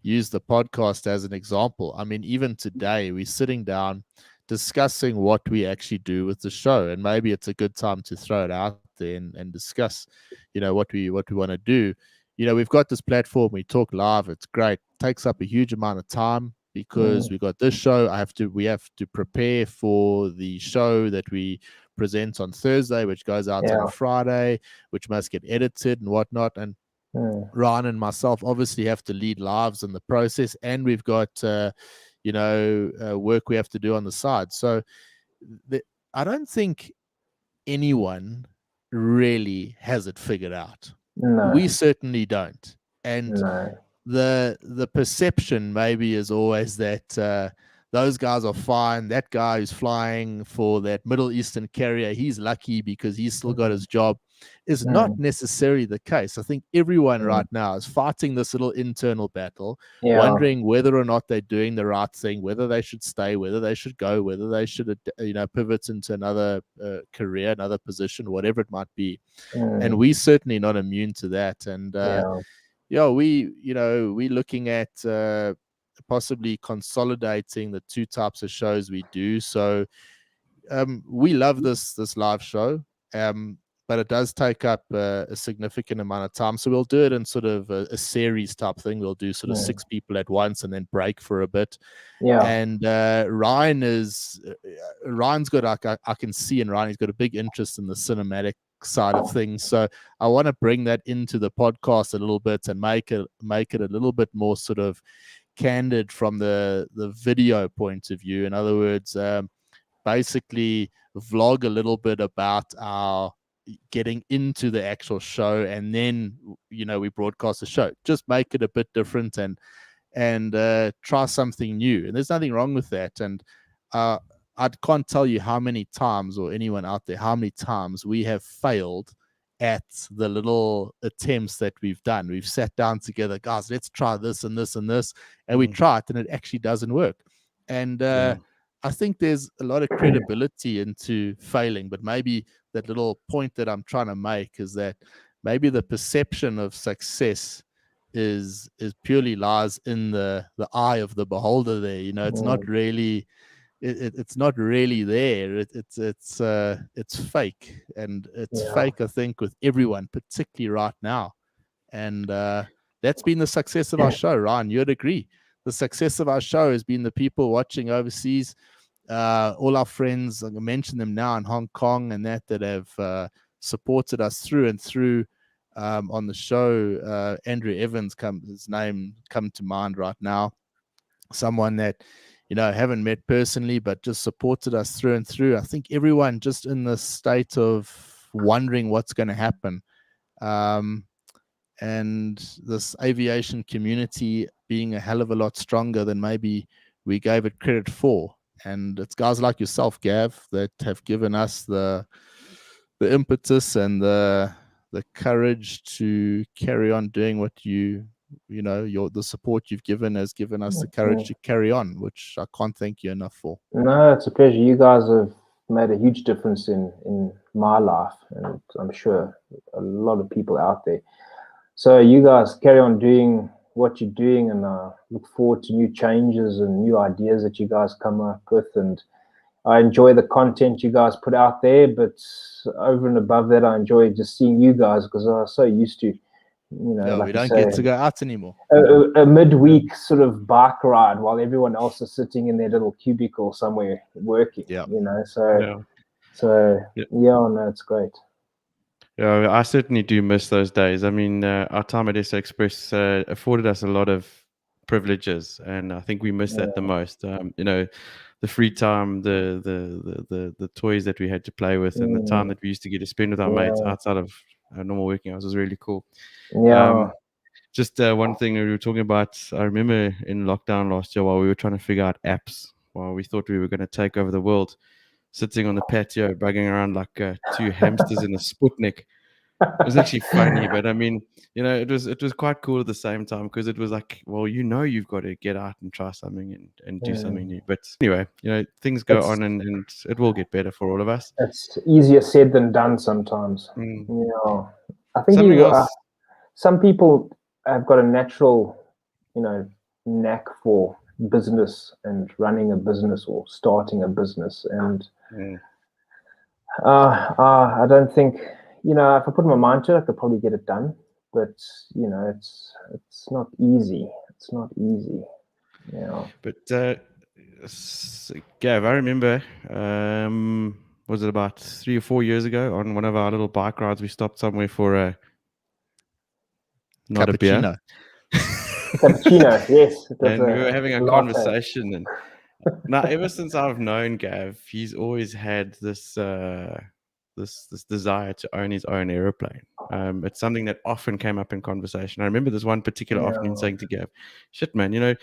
use the podcast as an example. Even today, we're sitting down discussing what we actually do with the show, and maybe it's a good time to throw it out there and discuss, what we want to do. We've got this platform, we talk live, it's great, takes up a huge amount of time because we got this show. We have to prepare for the show that we present on Thursday, which goes out on a Friday, which must get edited and whatnot. And Ryan and myself obviously have to lead lives in the process, and we've got work we have to do on the side. So I don't think anyone really has it figured out. We certainly don't. And the perception maybe is always that those guys are fine. That guy who's flying for that Middle Eastern carrier, he's lucky because he's still got his job, is not necessarily the case. I think everyone right now is fighting this little internal battle, wondering whether or not they're doing the right thing, whether they should stay, whether they should go, whether they should pivot into another career, another position, whatever it might be. And we're certainly not immune to that. And yeah, we're looking at possibly consolidating the two types of shows we do. So we love this live show, but it does take up a significant amount of time. So we'll do it in sort of a series type thing. We'll do sort of 6 people at once and then break for a bit. Yeah. And Ryan's got, I can see in Ryan, he's got a big interest in the cinematic side of things. So I want to bring that into the podcast a little bit and make it a little bit more sort of candid from the video point of view. In other words, basically vlog a little bit about our getting into the actual show, and then we broadcast the show. Just make it a bit different and try something new. And there's nothing wrong with that. And I can't tell you how many times, or anyone out there, how many times we have failed at the little attempts that we've done. We've sat down together, guys, let's try this and this and this, and we try it and it actually doesn't work. And I think there's a lot of credibility into failing, but maybe that little point that I'm trying to make is that maybe the perception of success is purely lies in the eye of the beholder there. It's not really it's not really there. It's fake, and it's fake, I think, with everyone, particularly right now. And that's been the success of our show. Ryan, you'd agree. The success of our show has been the people watching overseas, all our friends, I mentioned them now, in Hong Kong and that have supported us through and through on the show. Andrew Evans, his name come to mind right now. Someone that haven't met personally, but just supported us through and through. I think everyone just in the state of wondering what's going to happen. And this aviation community being a hell of a lot stronger than maybe we gave it credit for. And it's guys like yourself, Gav, that have given us the impetus and the courage to carry on doing what the support you've given has given us the courage to carry on, which I can't thank you enough for. No, it's a pleasure. You guys have made a huge difference in my life, and I'm sure a lot of people out there. So you guys carry on doing what you're doing, and look forward to new changes and new ideas that you guys come up with. And I enjoy the content you guys put out there, but over and above that, I enjoy just seeing you guys, because I'm so used to, like we don't get to go out anymore. A midweek sort of bike ride while everyone else is sitting in their little cubicle somewhere working. No, it's great. Yeah, I certainly do miss those days. I mean, our time at SA Express afforded us a lot of privileges, and I think we miss that the most. The free time, the toys that we had to play with, and the time that we used to get to spend with our mates outside of our normal working hours was really cool. Just one thing we were talking about, I remember in lockdown last year, while we were trying to figure out apps, while we thought we were going to take over the world, sitting on the patio, bugging around like two hamsters in a Sputnik. It was actually funny, but I mean, it was quite cool at the same time, because it was like, well, you've got to get out and try something and do something new. But anyway, things go on, and it will get better for all of us. It's easier said than done sometimes. I think some people have got a natural, knack for business and running a business or starting a business, and I don't think, if I put my mind to it, I could probably get it done, but it's not easy. It's not easy. But Gav, I remember, was it about 3 or 4 years ago, on one of our little bike rides, we stopped somewhere for not cappuccino. A beer. Cappuccino, yes. And we were having a conversation, and now ever since I've known Gav, he's always had this this desire to own his own aeroplane. It's something that often came up in conversation. I remember this one particular afternoon saying to Gav, "Shit, man, you're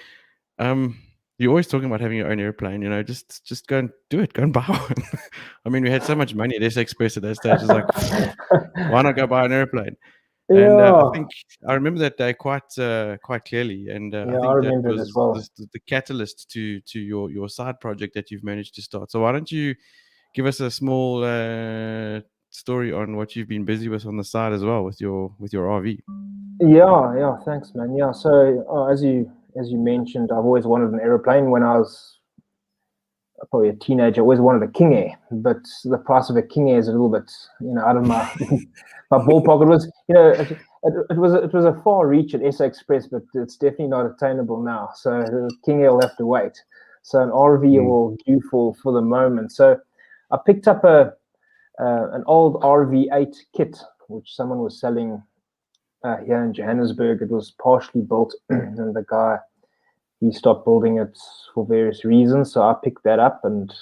always talking about having your own airplane. Just go and do it. Go and buy one." I mean, we had so much money at SA Express at that stage. It's like, why not go buy an airplane? And I think I remember that day quite clearly. And I think that was the catalyst to your side project that you've managed to start. So why don't you give us a small story on what you've been busy with on the side as well with your RV? Yeah, thanks, man. Yeah, so as you mentioned, I've always wanted an aeroplane. When I was probably a teenager, I always wanted a King Air, but the price of a King Air is a little bit, out of my my ballpark. It was, it was a far reach at SA Express, but it's definitely not attainable now. So the King Air will have to wait. So an RV will do for the moment. So I picked up an old RV8 kit, which someone was selling here in Johannesburg. It was partially built, and the guy, he stopped building it for various reasons. So I picked that up, and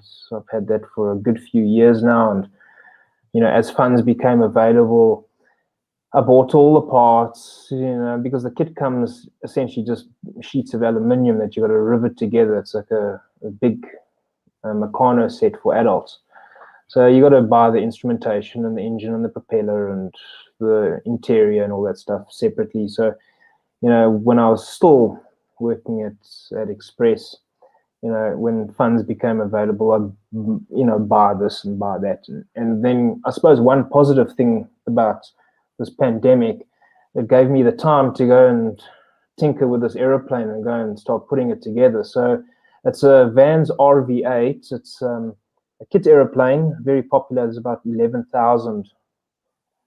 so I've had that for a good few years now. And as funds became available, I bought all the parts, because the kit comes essentially just sheets of aluminium that you got to rivet together. It's like a big Meccano set for adults. So you got to buy the instrumentation and the engine and the propeller and the interior and all that stuff separately. So, when I was still working at Express, when funds became available, I'd, buy this and buy that. And then I suppose one positive thing about this pandemic, it gave me the time to go and tinker with this aeroplane and go and start putting it together. So it's a Vans RV8. It's a kit aeroplane, very popular. There's about 11,000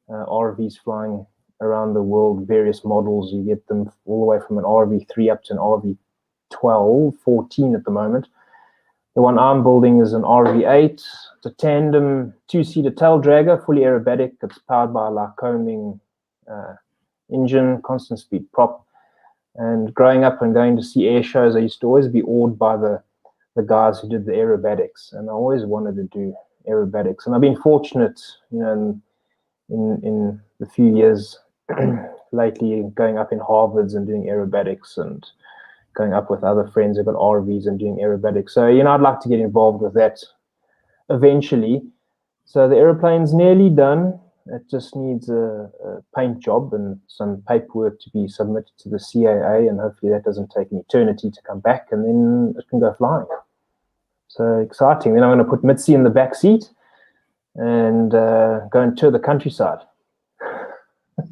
RVs flying around the world, various models. You get them all the way from an RV3 up to an RV12, 14 at the moment. The one I'm building is an RV8. It's a tandem two-seater tail dragger, fully aerobatic. It's powered by a Lycoming engine, constant speed prop. And growing up and going to see air shows, I used to always be awed by the guys who did the aerobatics, and I always wanted to do aerobatics. And I've been fortunate, in the few years lately, going up in Harvards and doing aerobatics, and going up with other friends who've got RVs and doing aerobatics. So, I'd like to get involved with that eventually. So the aeroplane's nearly done. It just needs a paint job and some paperwork to be submitted to the CAA, and hopefully that doesn't take an eternity to come back, and then it can go flying. So exciting. Then I'm going to put Mitzi in the back seat and go and tour the countryside.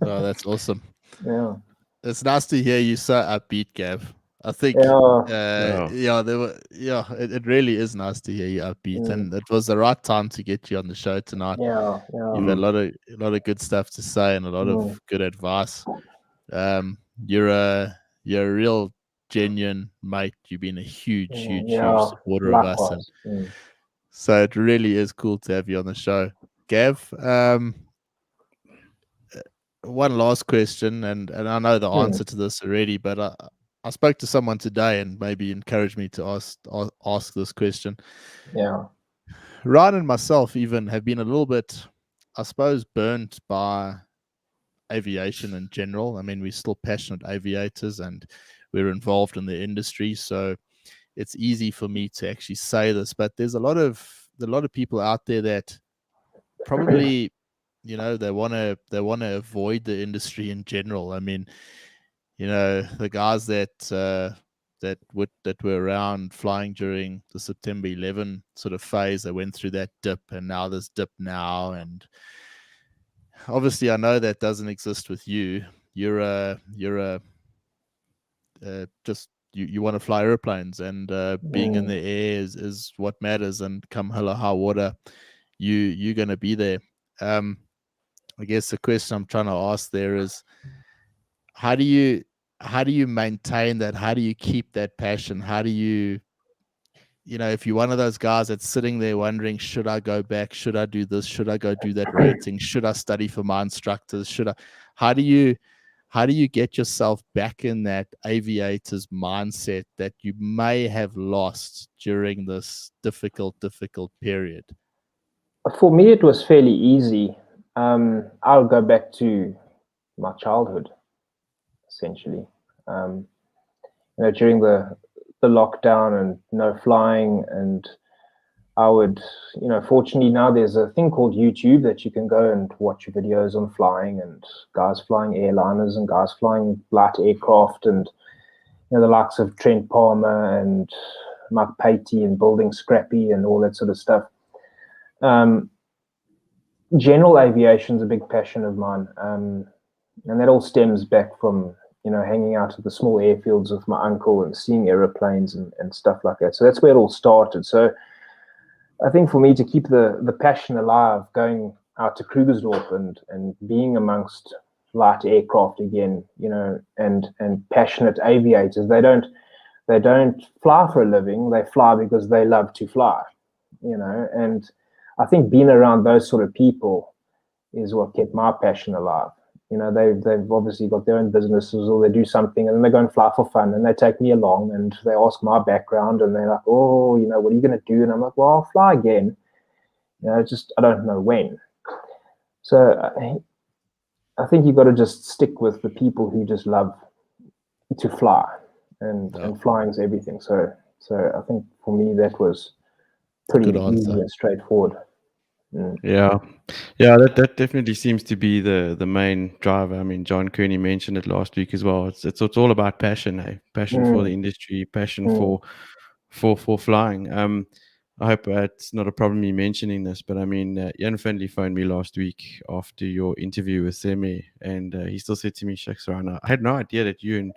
Oh, that's awesome. Yeah. It's nice to hear you so upbeat, Gav. I think, it really is nice to hear you upbeat, and it was the right time to get you on the show tonight. Yeah. You've had a lot of good stuff to say and a lot of good advice. You're a real genuine mate. You've been a huge supporter of us, and so it really is cool to have you on the show, Gav. One last question, and I know the answer to this already, but I spoke to someone today and maybe encouraged me to ask this question. Yeah. Ryan and myself even have been a little bit, I suppose, burnt by aviation in general. I mean, we're still passionate aviators and we're involved in the industry, so it's easy for me to actually say this. But there's a lot of people out there that probably, they want to avoid the industry in general. I mean, the guys that were around flying during the September 11 sort of phase, they went through that dip, and now there's dip now. And obviously, I know that doesn't exist with you. You're just you want to fly airplanes, and being in the air is what matters. And come hell or high water, you're going to be there. I guess the question I'm trying to ask there is, how do you maintain that? How do you keep that passion? How do you, if you're one of those guys that's sitting there wondering, should I go back? Should I do this? Should I go do that rating? Should I study for my instructors? How do you get yourself back in that aviator's mindset that you may have lost during this difficult period? For me, it was fairly easy. I'll go back to my childhood, essentially. During the lockdown and no flying, and I would, fortunately now there's a thing called YouTube that you can go and watch videos on flying, and guys flying airliners and guys flying light aircraft, and the likes of Trent Palmer and Mark Patey and Building Scrappy and all that sort of stuff. General aviation is a big passion of mine. And that all stems back from, hanging out at the small airfields with my uncle and seeing aeroplanes and stuff like that. So that's where it all started. So I think for me to keep the passion alive, going out to Krugersdorp and being amongst light aircraft again, and passionate aviators. They don't fly for a living. They fly because they love to fly, and I think being around those sort of people is what kept my passion alive. They've obviously got their own businesses, or they do something and then they go and fly for fun, and they take me along and they ask my background, and they're like, oh, what are you going to do? And I'm like, well, I'll fly again. Just I don't know when. So I think you've got to just stick with the people who just love to fly, and flying's everything. So I think for me that was pretty easy and straightforward. Yeah, that definitely seems to be the main driver. I mean, John Kearney mentioned it last week as well. It's all about passion, passion for the industry, passion for flying. I hope it's not a problem me mentioning this, but I mean, Ian Findlay phoned me last week after your interview with Semi, and he still said to me, "Shucks, Ryan, I had no idea that you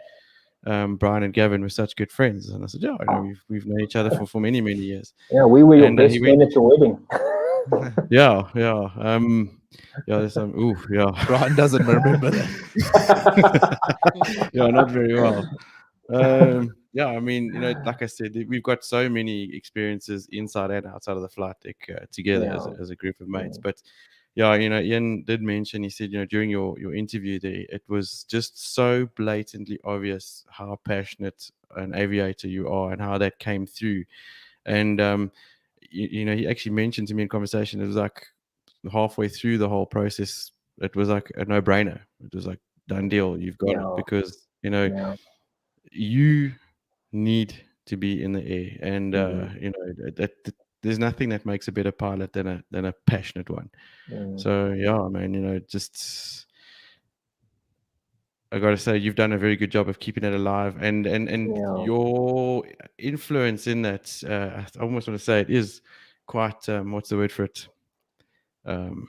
and Brian and Gavin were such good friends." And I said, "Yeah, I know we've known each other for many years." Yeah, we were your best men at your wedding. Yeah. There's some. Ooh, yeah. Brian doesn't remember that. Yeah, not very well. Yeah, I mean, like I said, we've got so many experiences inside and outside of the flight deck together as a group of mates. But yeah, Ian did mention, he said, during your interview there, it was just so blatantly obvious how passionate an aviator you are and how that came through. And he actually mentioned to me in conversation, it was like halfway through the whole process, it was like a no-brainer. It was like, done deal, you've got it, because you need to be in the air, and that there's nothing that makes a better pilot than a passionate one. So yeah, man, just I gotta say, you've done a very good job of keeping it alive, and your influence in that, I almost want to say it is quite what's the word for it? I'm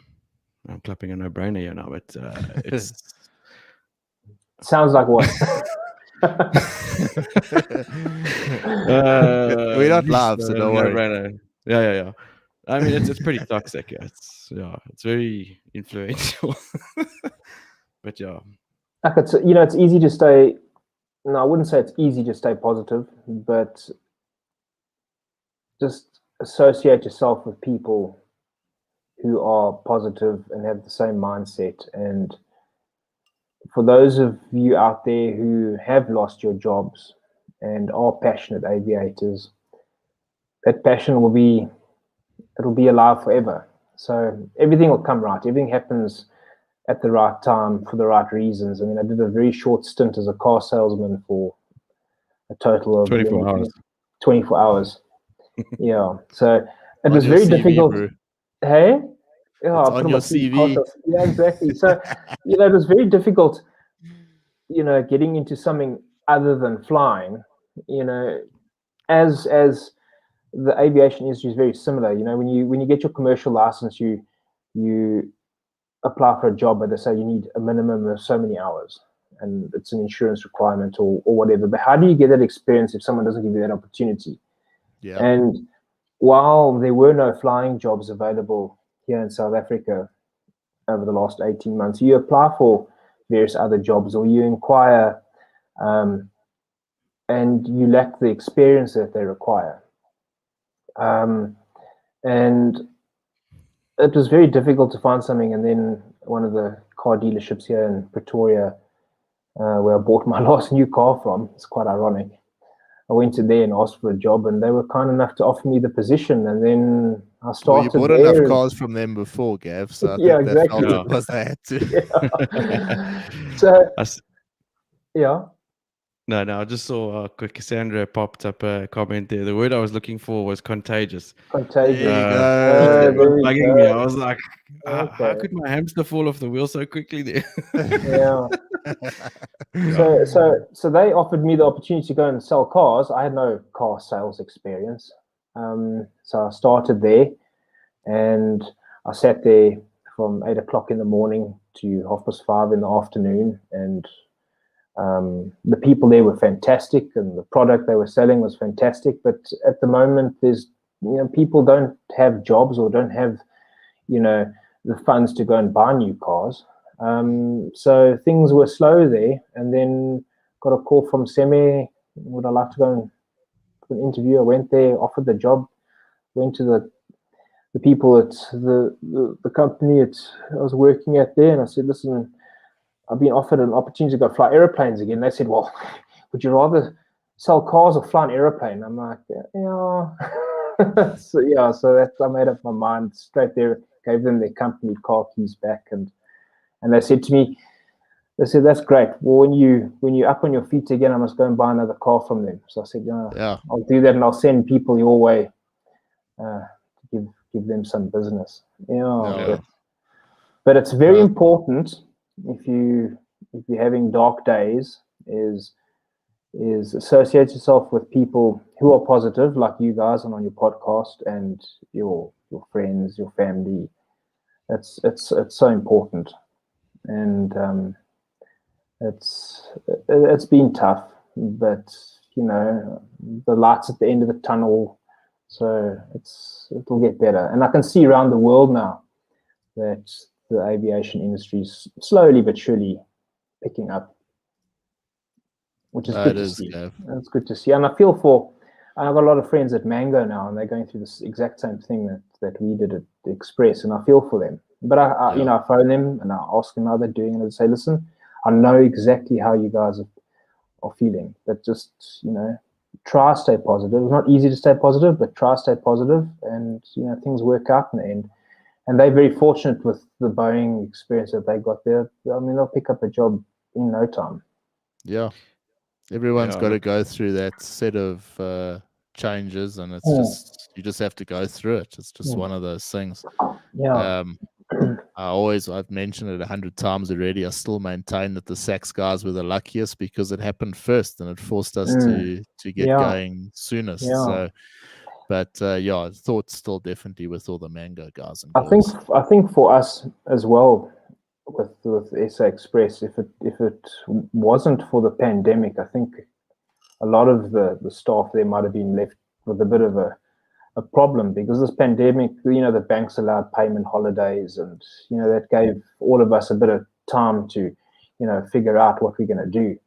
clapping a no-brainer here now, but it's sounds like what? We don't laugh, so don't worry. Yeah. I mean, it's pretty toxic. It's very influential. But yeah, like it's easy to stay. No, I wouldn't say it's easy to stay positive, but just associate yourself with people who are positive and have the same mindset. And for those of you out there who have lost your jobs and are passionate aviators, that passion it'll be alive forever. So everything will come right. Everything happens at the right time for the right reasons. I mean, I did a very short stint as a car salesman for a total of 24 hours. 24 hours. Yeah. So it was very difficult. Bro. Hey? Yeah, it's on your CV. Yeah, exactly. So, it was very difficult, getting into something other than flying, as the aviation industry is very similar. When you get your commercial license, you apply for a job, but they say you need a minimum of so many hours, and it's an insurance requirement or whatever. But how do you get that experience if someone doesn't give you that opportunity? Yeah. And while there were no flying jobs available here in South Africa over the last 18 months, you apply for various other jobs, or you inquire, and you lack the experience that they require. And it was very difficult to find something. And then one of the car dealerships here in Pretoria, where I bought my last new car from, it's quite ironic. I went to there and asked for a job, and they were kind enough to offer me the position. And then I started. Well, you bought enough cars from them before, Gav. So I think they felt it was they had to. So, yeah. No, I just saw Cassandra popped up a comment there. The word I was looking for was contagious. Contagious. There you go. Bugging me. I was like, how could my hamster fall off the wheel so quickly there? Yeah. So they offered me the opportunity to go and sell cars. I had no car sales experience. So I started there, and I sat there from 8 o'clock in the morning to 5:30 in the afternoon, and the people there were fantastic, and the product they were selling was fantastic. But at the moment, people don't have jobs or don't have, the funds to go and buy new cars. So things were slow there, and then got a call from Seme. Would I like to go for an interview? I went there, offered the job, went to the people at the company I was working at there, and I said, listen, I've been offered an opportunity to go fly airplanes again. They said, well, would you rather sell cars or fly an airplane? I'm like, yeah. So that I made up my mind straight there, gave them their company car keys back, and they said to me, they said, that's great. Well, when you're up on your feet again, I must go and buy another car from them. So I said, yeah, I'll do that, and I'll send people your way to give them some business. But it's very important if you're having dark days is associate yourself with people who are positive, like you guys and on your podcast, and your friends, your family. It's so important, and it's been tough, but the light's at the end of the tunnel, so it'll get better. And I can see around the world now that the aviation industry is slowly but surely picking up, which is good to see. It's good to see, and I feel I've got a lot of friends at Mango now, and they're going through this exact same thing that we did at the Express, and I feel for them. But I phone them and I ask them how they're doing, and I say, listen, I know exactly how you guys are feeling, but just try to stay positive. It's not easy to stay positive, but try to stay positive, and things work out in the end. And they're very fortunate with the Boeing experience that they got there. I mean, they'll pick up a job in no time. Yeah. Everyone's got to go through that set of changes, and it's you just have to go through it. It's just one of those things. Yeah. I've mentioned it 100 times already. I still maintain that the Sachs guys were the luckiest because it happened first and it forced us to get going soonest. Yeah. So, but thoughts still definitely with all the Mango guys and girls. I think for us as well with SA Express, if it wasn't for the pandemic, I think a lot of the staff there might have been left with a bit of a problem, because this pandemic, the banks allowed payment holidays, and that gave all of us a bit of time to figure out what we're going to do.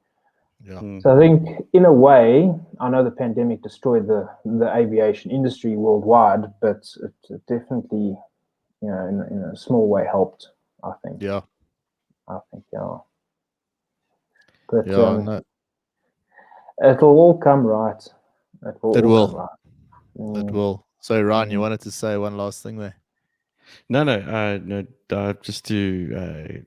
So I think in a way, I know the pandemic destroyed the aviation industry worldwide, but it definitely in a small way helped, I think. I think but it'll all come right. It will come right. It will. So, Ryan, you wanted to say one last thing there? No. Just to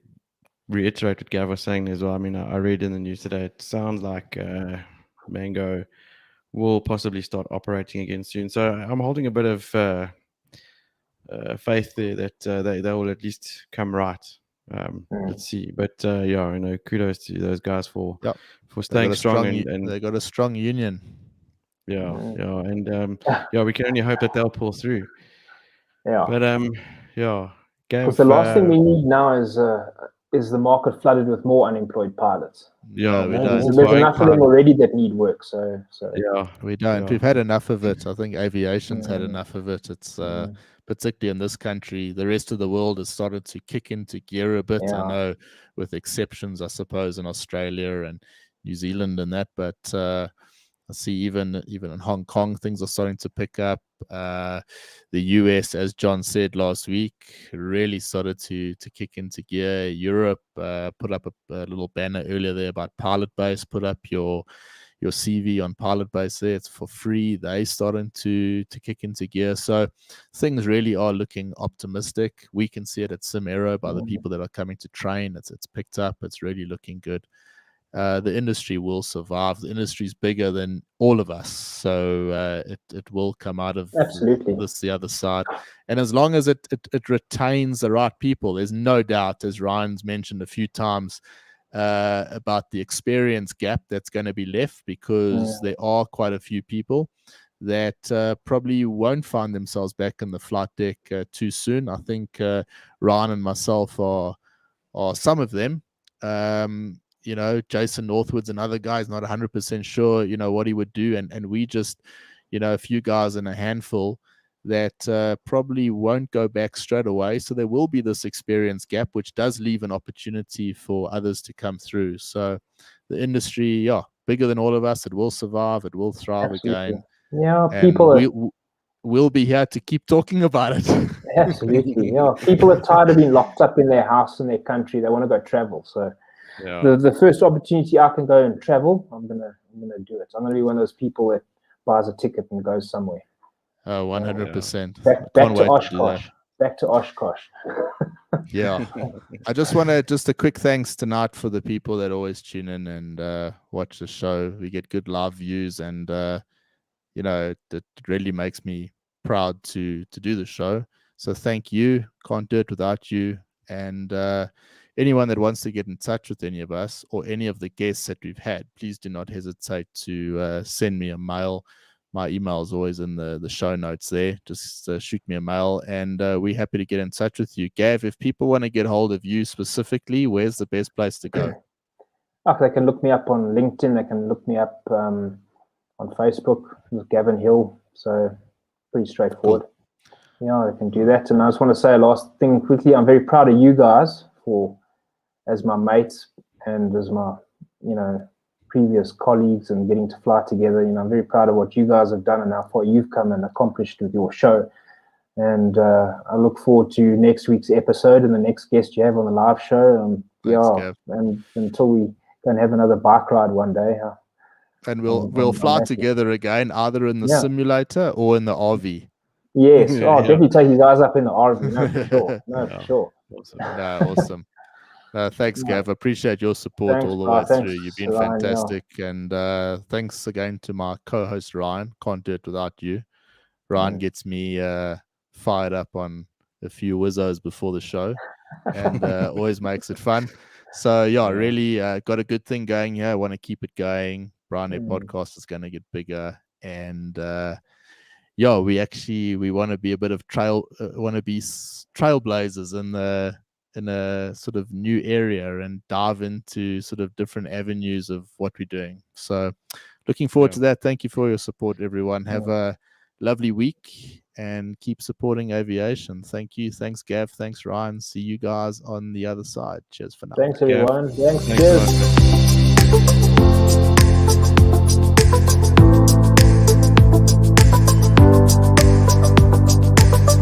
reiterate what Gav was saying as well. I mean, I read in the news today, it sounds like Mango will possibly start operating again soon. So I'm holding a bit of faith there that they will at least come right. Let's see. But kudos to those guys for staying strong, and they got a strong union. And we can only hope that they'll pull through. But Gav, because the last thing we need now is the market flooded with more unemployed pilots. No, we don't. There's enough of them already that need work. So we don't. We've had enough of it. I think aviation's had enough of it. It's particularly in this country. The rest of the world has started to kick into gear a bit. I know, with exceptions, I suppose, in Australia and New Zealand and that, but I see even in Hong Kong, things are starting to pick up. The US, as John said last week, really started to kick into gear. Europe put up a little banner earlier there about Pilot Base. Put up your CV on Pilot Base there. It's for free. They starting to kick into gear. So things really are looking optimistic. We can see it at Sim Aero by the people that are coming to train. It's picked up. It's really looking good. The industry will survive. The industry is bigger than all of us, so it will come out of the other side. And as long as it retains the right people, there's no doubt, as Ryan's mentioned a few times, about the experience gap that's going to be left, because there are quite a few people that probably won't find themselves back in the flight deck too soon. I think Ryan and myself are are some of them. You know, Jason Northwood's another guy is not 100% sure, you know, what he would do. And we just, you know, a few guys in a handful that probably won't go back straight away. So there will be this experience gap, which does leave an opportunity for others to come through. So the industry, yeah, bigger than all of us. It will survive. It will thrive again. Yeah, And people we'll be here to keep talking about it. Absolutely, yeah. People are tired of being locked up in their house in their country. They want to go travel. So the first opportunity I can go and travel, I'm gonna do it. I'm gonna be one of those people that buys a ticket and goes somewhere. 100%. Back to Oshkosh. Back to Oshkosh. Yeah. I just want to, just a quick thanks tonight for the people that always tune in and watch the show. We get good live views, and you know, it really makes me proud to do the show. So thank you. Can't do it without you. And anyone that wants to get in touch with any of us or any of the guests that we've had, please do not hesitate to send me a mail. My email is always in the show notes there. Just shoot me a mail, and we're happy to get in touch with you. Gav, if people want to get hold of you specifically, where's the best place to go? They can look me up on LinkedIn. They can look me up on Facebook with Gavin Hill. So pretty straightforward. Cool. Yeah, they can do that. And I just want to say a last thing quickly. I'm very proud of you guys as my mates and as my, you know, previous colleagues, and getting to fly together. You know, I'm very proud of what you guys have done and how far you've come and accomplished with your show. And I look forward to next week's episode and the next guest you have on the live show. Thanks, and until we go and have another bike ride one day. And we'll fly together again, either in the simulator or in the RV. Yes. Definitely take you guys up in the RV. No, for sure. No, for sure. Awesome. No, awesome. Thanks, Gav. I appreciate your support all the way through. You've been fantastic. And thanks again to my co-host, Ryan. Can't do it without you. Ryan gets me fired up on a few whizzos before the show and always makes it fun. So, really got a good thing going here. I want to keep it going. Brian, their podcast is going to get bigger. And we want to be a bit of trailblazers in a sort of new area and dive into sort of different avenues of what we're doing. So looking forward to that. Thank you for your support, everyone. Have a lovely week and keep supporting aviation. Thank you. Thanks, Gav. Thanks, Ryan. See you guys on the other side. Cheers for now. Thanks, everyone. Thanks. Cheers.